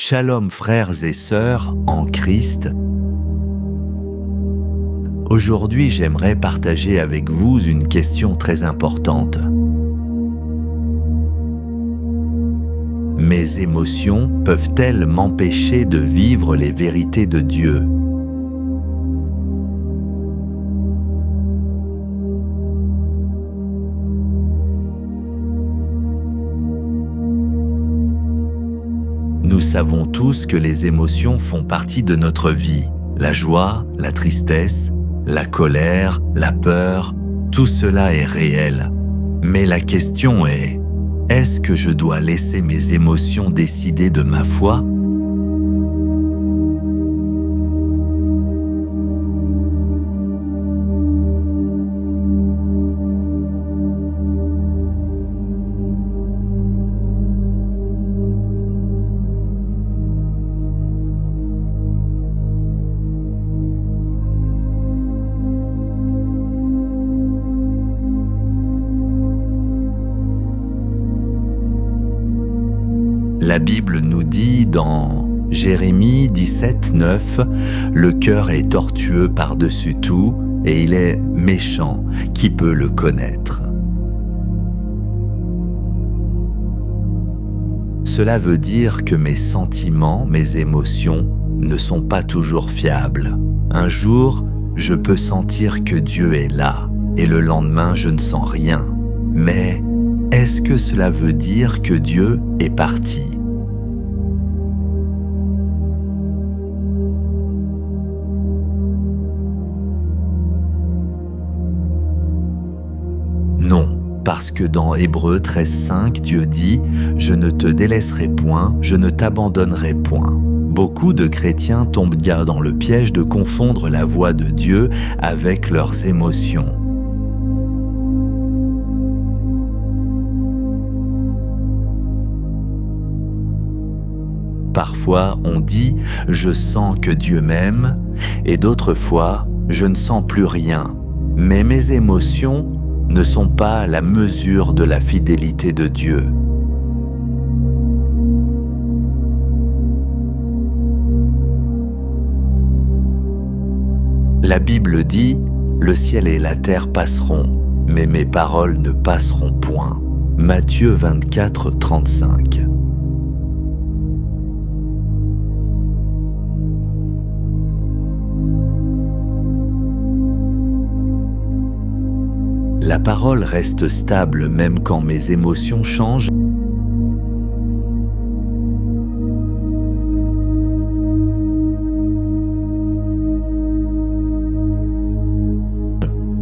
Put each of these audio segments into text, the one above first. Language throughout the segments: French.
Shalom frères et sœurs en Christ. Aujourd'hui, j'aimerais partager avec vous une question très importante. Mes émotions peuvent-elles m'empêcher de vivre les vérités de Dieu ? Nous savons tous que les émotions font partie de notre vie. La joie, la tristesse, la colère, la peur, tout cela est réel. Mais la question est, est-ce que je dois laisser mes émotions décider de ma foi ? La Bible nous dit dans Jérémie 17, 9, « Le cœur est tortueux par-dessus tout, et il est méchant, qui peut le connaître ?» Cela veut dire que mes sentiments, mes émotions ne sont pas toujours fiables. Un jour, je peux sentir que Dieu est là, et le lendemain, je ne sens rien. Mais est-ce que cela veut dire que Dieu est parti ? Non, parce que dans Hébreux 13,5, Dieu dit « Je ne te délaisserai point, je ne t'abandonnerai point ». Beaucoup de chrétiens tombent dans le piège de confondre la voix de Dieu avec leurs émotions. Parfois, on dit « Je sens que Dieu m'aime » et d'autres fois « Je ne sens plus rien ». Mais mes émotions ne sont pas la mesure de la fidélité de Dieu. La Bible dit « Le ciel et la terre passeront, mais mes paroles ne passeront point ». Matthieu 24, 35. La parole reste stable même quand mes émotions changent.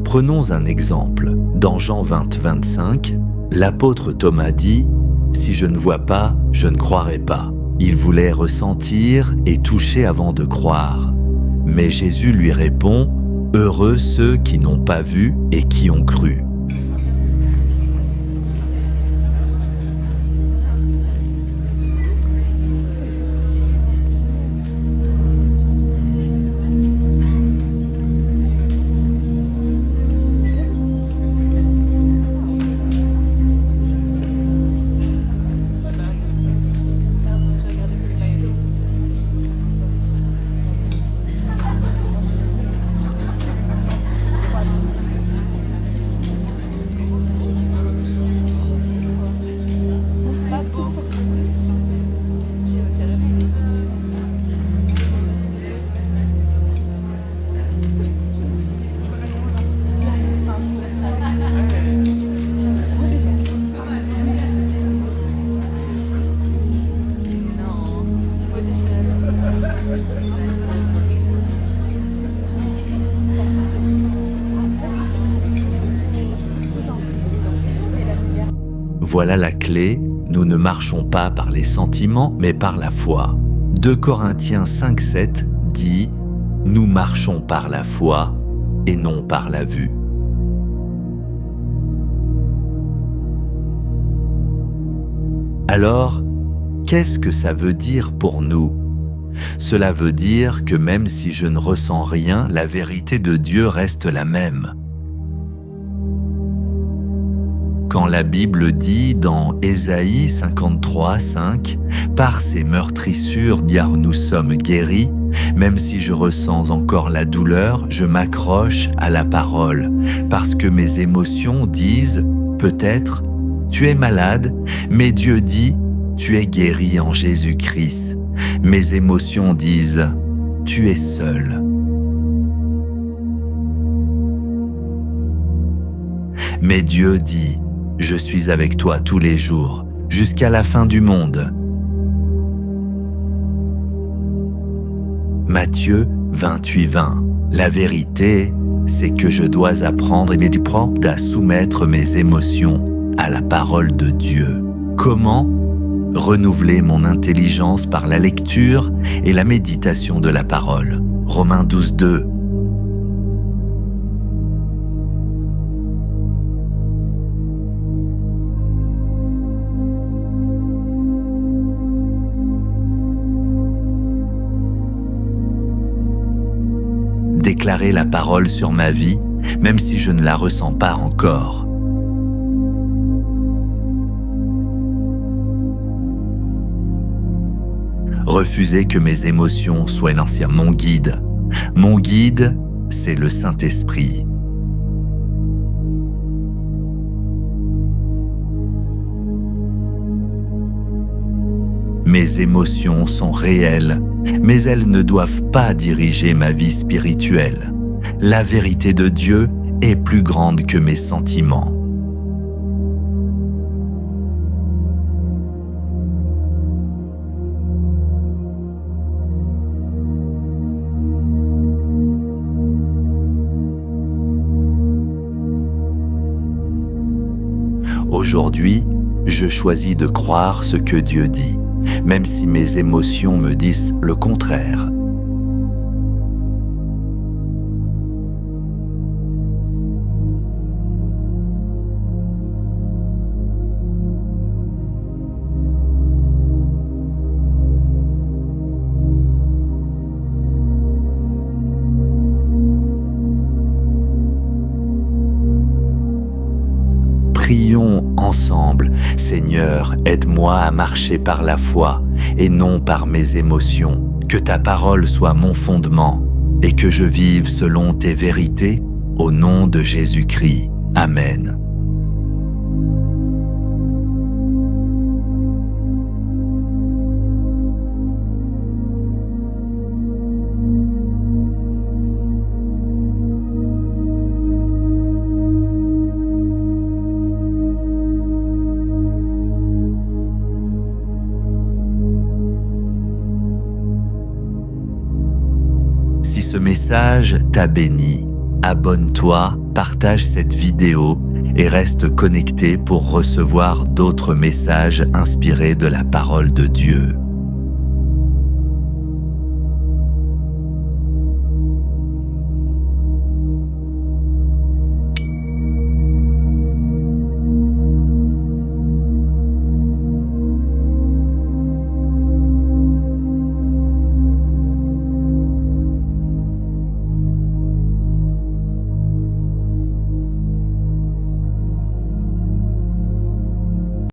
Prenons un exemple. Dans Jean 20, 25, l'apôtre Thomas dit « Si je ne vois pas, je ne croirai pas ». Il voulait ressentir et toucher avant de croire. Mais Jésus lui répond « Heureux ceux qui n'ont pas vu et qui ont cru ». Voilà la clé, nous ne marchons pas par les sentiments, mais par la foi. 2 Corinthiens 5,7 dit « Nous marchons par la foi et non par la vue ». Alors, qu'est-ce que ça veut dire pour nous ? Cela veut dire que même si je ne ressens rien, la vérité de Dieu reste la même. quand la Bible dit dans Ésaïe 53:5 « Par ses meurtrissures, nous sommes guéris », même si je ressens encore la douleur, je m'accroche à la parole, parce que mes émotions disent, peut-être, tu es malade, mais Dieu dit, tu es guéri en Jésus-Christ. Mes émotions disent, tu es seul. Mais Dieu dit, je suis avec toi tous les jours, jusqu'à la fin du monde. Matthieu 28:20. La vérité, c'est que je dois apprendre à soumettre mes émotions à la parole de Dieu. Comment? Renouveler mon intelligence par la lecture et la méditation de la parole. Romains 12:2. Déclarer la parole sur ma vie, même si je ne la ressens pas encore. Refuser que mes émotions soient mon guide. Mon guide, c'est le Saint-Esprit. Mes émotions sont réelles, mais elles ne doivent pas diriger ma vie spirituelle. La vérité de Dieu est plus grande que mes sentiments. Aujourd'hui, je choisis de croire ce que Dieu dit, même si mes émotions me disent le contraire. Prions ensemble. Seigneur, aide-moi à marcher par la foi et non par mes émotions. Que ta parole soit mon fondement et que je vive selon tes vérités, au nom de Jésus-Christ. Amen. Si ce message t'a béni, abonne-toi, partage cette vidéo et reste connecté pour recevoir d'autres messages inspirés de la parole de Dieu.